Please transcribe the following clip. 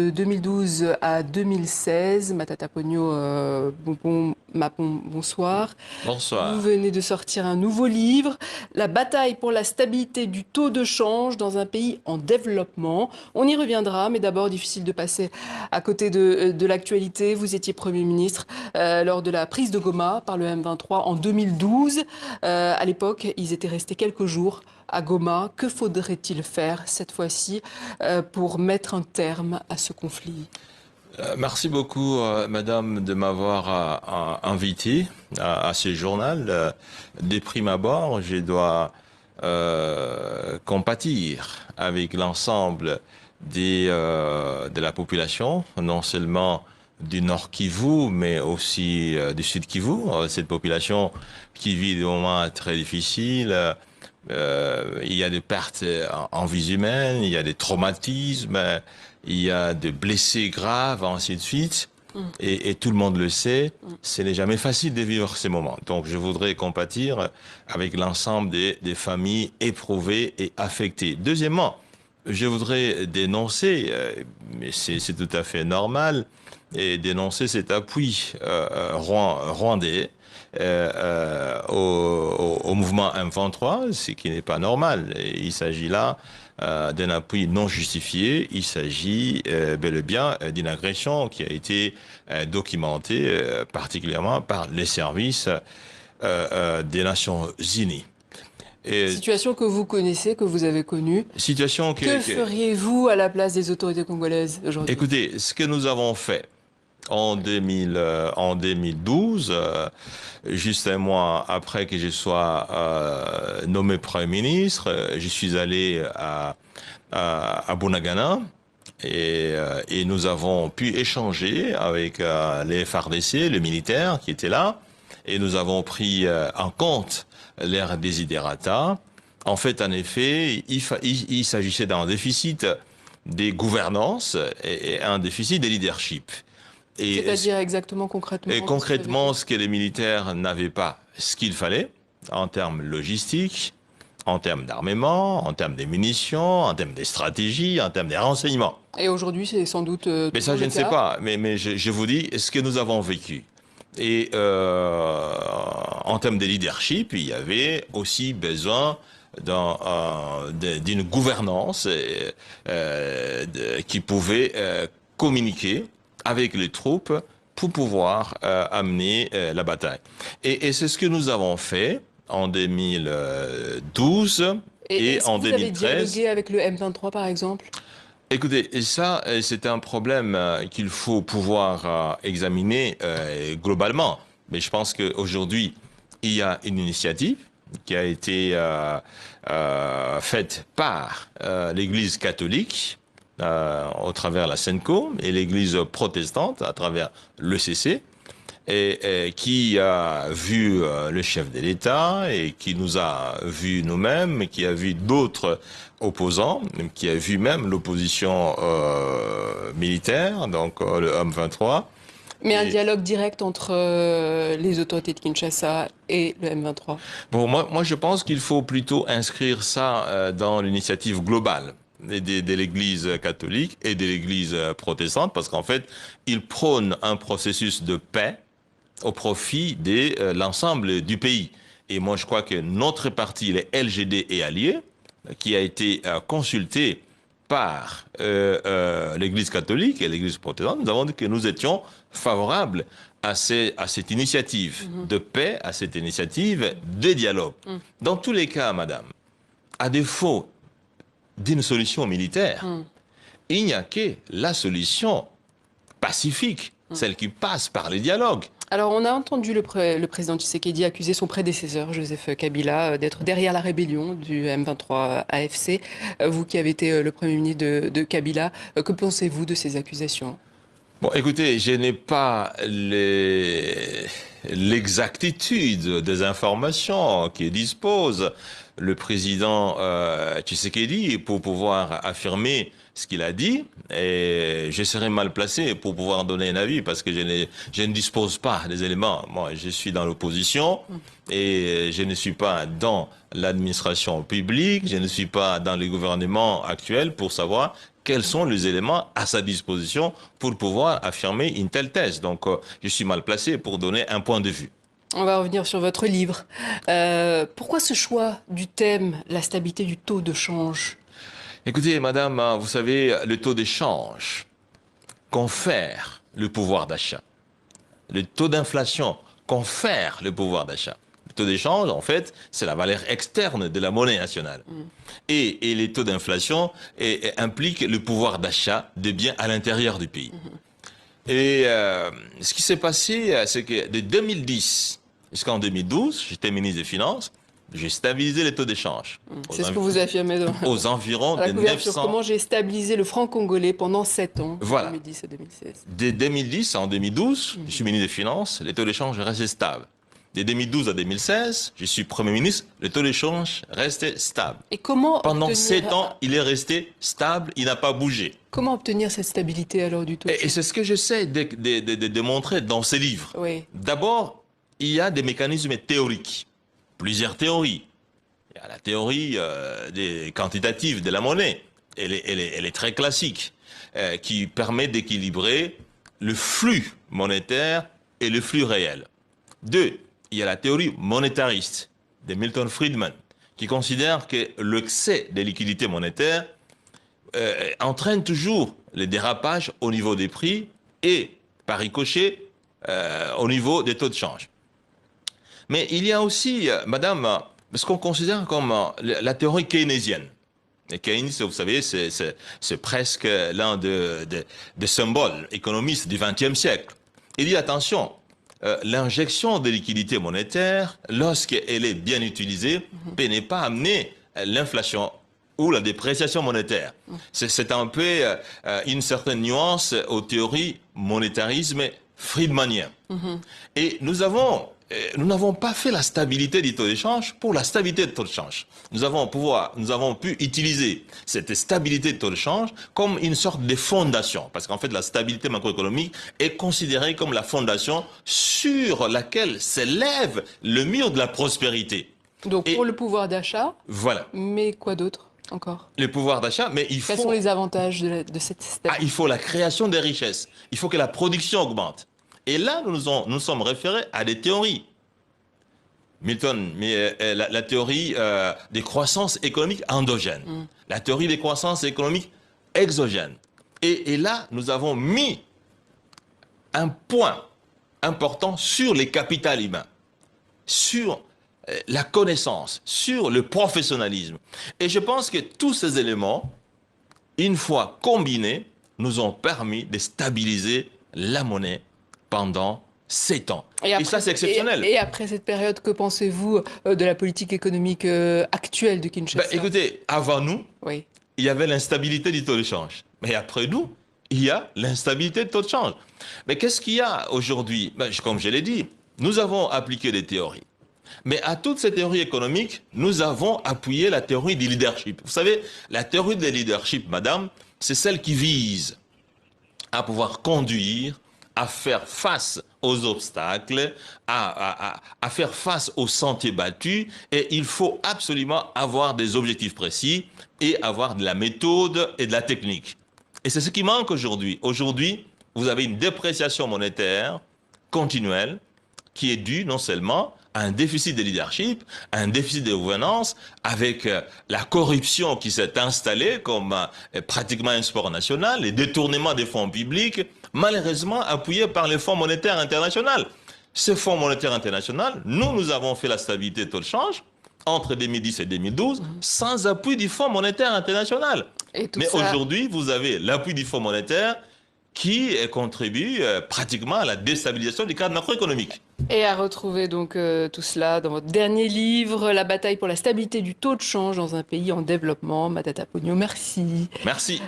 de 2012 à 2016. Matata Pogno, bonsoir. Bonsoir. Vous venez de sortir un nouveau livre, La bataille pour la stabilité du taux de change dans un pays en développement. On y reviendra, mais d'abord, difficile de passer à côté de l'actualité. Vous étiez Premier ministre lors de la prise de Goma par le M23 en 2012. À l'époque, ils étaient restés quelques jours à Goma. Que faudrait-il faire cette fois-ci pour mettre un terme à ce conflit? Merci beaucoup, madame, de m'avoir invité à ce journal. De prime abord, je dois compatir avec l'ensemble de la population, non seulement du Nord Kivu, mais aussi du Sud Kivu. Cette population qui vit des moments très difficiles. Il y a des pertes en vies humaines, il y a des traumatismes, il y a des blessés graves, ainsi de suite. Et tout le monde le sait, ce n'est jamais facile de vivre ces moments. Donc je voudrais compatir avec l'ensemble des familles éprouvées et affectées. Deuxièmement, je voudrais dénoncer, mais c'est tout à fait normal, et dénoncer cet appui rwandais au mouvement M23, ce qui n'est pas normal. Et il s'agit là d'un appui non justifié. Il s'agit bel et bien d'une agression qui a été documentée particulièrement par les services des Nations Unies. Situation que vous connaissez, que vous avez connue. Situation que feriez-vous à la place des autorités congolaises aujourd'hui? Écoutez, ce que nous avons fait en 2012, juste un mois après que je sois nommé Premier ministre, je suis allé à Bunagana et nous avons pu échanger avec les FARDC, les militaires qui étaient là, et nous avons pris en compte leurs desiderata. En fait, en effet, il s'agissait d'un déficit des gouvernances et un déficit des leadership. C'est-à-dire exactement concrètement? Et concrètement, ce que les militaires n'avaient pas ce qu'il fallait en termes logistiques, en termes d'armement, en termes des munitions, en termes des stratégies, en termes des renseignements. Et aujourd'hui, c'est sans doute mais ça, je ne sais pas. Mais je vous dis ce que nous avons vécu. Et en termes de leadership, il y avait aussi besoin d'une gouvernance qui pouvait communiquer avec les troupes pour pouvoir amener la bataille. Et c'est ce que nous avons fait en 2012 et en 2013. Vous avez dialogué avec le M23 par exemple? Écoutez, ça, c'est un problème qu'il faut pouvoir examiner globalement. Mais je pense qu'aujourd'hui, il y a une initiative qui a été faite par l'Église catholique au travers la SENCO et l'Église protestante à travers l'ECC, et qui a vu le chef de l'État et qui nous a vu nous-mêmes, qui a vu d'autres opposants, qui a vu même l'opposition militaire, donc le M23. Mais un dialogue direct entre les autorités de Kinshasa et le M23? Bon, moi je pense qu'il faut plutôt inscrire ça dans l'initiative globale de l'Église catholique et de l'Église protestante, parce qu'en fait, ils prônent un processus de paix au profit de l'ensemble du pays. Et moi, je crois que notre parti, les LGD et alliés, qui a été consulté par l'Église catholique et l'Église protestante, nous avons dit que nous étions favorables à cette initiative de paix, à cette initiative de dialogue. Dans tous les cas, madame, à défaut d'une solution militaire, il n'y a que la solution pacifique, celle qui passe par les dialogues. Alors, on a entendu le président Tshisekedi accuser son prédécesseur, Joseph Kabila, d'être derrière la rébellion du M23 AFC. Vous qui avez été le Premier ministre de Kabila, que pensez-vous de ces accusations? Bon, écoutez, je n'ai pas l'exactitude des informations qui dispose le président Tshisekedi pour pouvoir affirmer ce qu'il a dit, et je serais mal placé pour pouvoir donner un avis parce que je ne dispose pas des éléments. Moi, je suis dans l'opposition et je ne suis pas dans l'administration publique, je ne suis pas dans le gouvernement actuel pour savoir quels sont les éléments à sa disposition pour pouvoir affirmer une telle thèse. Donc, je suis mal placé pour donner un point de vue. On va revenir sur votre livre. Pourquoi ce choix du thème, la stabilité du taux de change? Écoutez, madame, vous savez, le taux d'échange confère le pouvoir d'achat. Le taux d'inflation confère le pouvoir d'achat. Le taux d'échange, en fait, c'est la valeur externe de la monnaie nationale. Et les taux d'inflation impliquent le pouvoir d'achat des biens à l'intérieur du pays. Et ce qui s'est passé, c'est que de 2010 jusqu'en 2012, j'étais ministre des Finances, j'ai stabilisé les taux d'échange. C'est ce que vous affirmez aux environs à la de couverture. 900. Comment j'ai stabilisé le franc congolais pendant 7 ans, Voilà. 2010 et 2016. De 2010 en 2012, je suis ministre des Finances, les taux d'échange restaient stables. De 2012 à 2016, je suis Premier ministre, le taux d'échange restait stable. Et comment Pendant 7 ans, il est resté stable, il n'a pas bougé. Comment obtenir cette stabilité alors du taux de Et change? c'est ce que j'essaie de démontrer dans ces livres. Oui. D'abord, il y a des mécanismes théoriques, plusieurs théories. Il y a la théorie des quantitative de la monnaie, elle est très classique, qui permet d'équilibrer le flux monétaire et le flux réel. 2, il y a la théorie monétariste de Milton Friedman, qui considère que l'excès de liquidité monétaire entraîne toujours les dérapages au niveau des prix et, par ricochet, au niveau des taux de change. Mais il y a aussi, madame, ce qu'on considère comme la théorie keynésienne. Et Keynes, vous savez, c'est presque l'un des symboles économistes du XXe siècle. Il dit, attention, l'injection de liquidité monétaire, lorsqu'elle est bien utilisée, n'est pas amener l'inflation ou la dépréciation monétaire. C'est un peu une certaine nuance aux théories monétarisme friedmanien. Et nous n'avons pas fait la stabilité du taux d'échange pour la stabilité du taux de change. Nous avons pu utiliser cette stabilité du taux de change comme une sorte de fondation. Parce qu'en fait, la stabilité macroéconomique est considérée comme la fondation sur laquelle s'élève le mur de la prospérité. Donc pour le pouvoir d'achat, voilà. Mais quoi d'autre encore? Le pouvoir d'achat, mais il faut... Quels sont les avantages de cette stabilité? il faut la création des richesses. Il faut que la production augmente. Et là, nous sommes référés à des théories. Milton, la théorie des croissances économiques endogènes, la théorie des croissances économiques exogènes. Et là, nous avons mis un point important sur les capitaux humains, sur la connaissance, sur le professionnalisme. Et je pense que tous ces éléments, une fois combinés, nous ont permis de stabiliser la monnaie pendant 7 ans. Et ça, c'est exceptionnel. Et après cette période, que pensez-vous de la politique économique actuelle de Kinshasa? Écoutez, avant nous, oui, il y avait l'instabilité du taux de change. Mais après nous, il y a l'instabilité du taux de change. Mais qu'est-ce qu'il y a aujourd'hui? Comme je l'ai dit, nous avons appliqué des théories. Mais à toutes ces théories économiques, nous avons appuyé la théorie du leadership. Vous savez, la théorie du leadership, madame, c'est celle qui vise à pouvoir conduire, à faire face aux obstacles, à faire face aux sentiers battus. Et il faut absolument avoir des objectifs précis et avoir de la méthode et de la technique. Et c'est ce qui manque aujourd'hui. Aujourd'hui, vous avez une dépréciation monétaire continuelle qui est due non seulement à un déficit de leadership, à un déficit de gouvernance, avec la corruption qui s'est installée comme pratiquement un sport national, les détournements des fonds publics, malheureusement appuyés par les fonds monétaires internationaux. Ce fonds monétaire international, nous avons fait la stabilité de taux de change entre 2010 et 2012 sans appui du fonds monétaire international. Mais aujourd'hui, vous avez l'appui du fonds monétaire qui contribue pratiquement à la déstabilisation du cadre macroéconomique. Et à retrouver donc tout cela dans votre dernier livre, La bataille pour la stabilité du taux de change dans un pays en développement. Matata Ponyo, merci. Merci.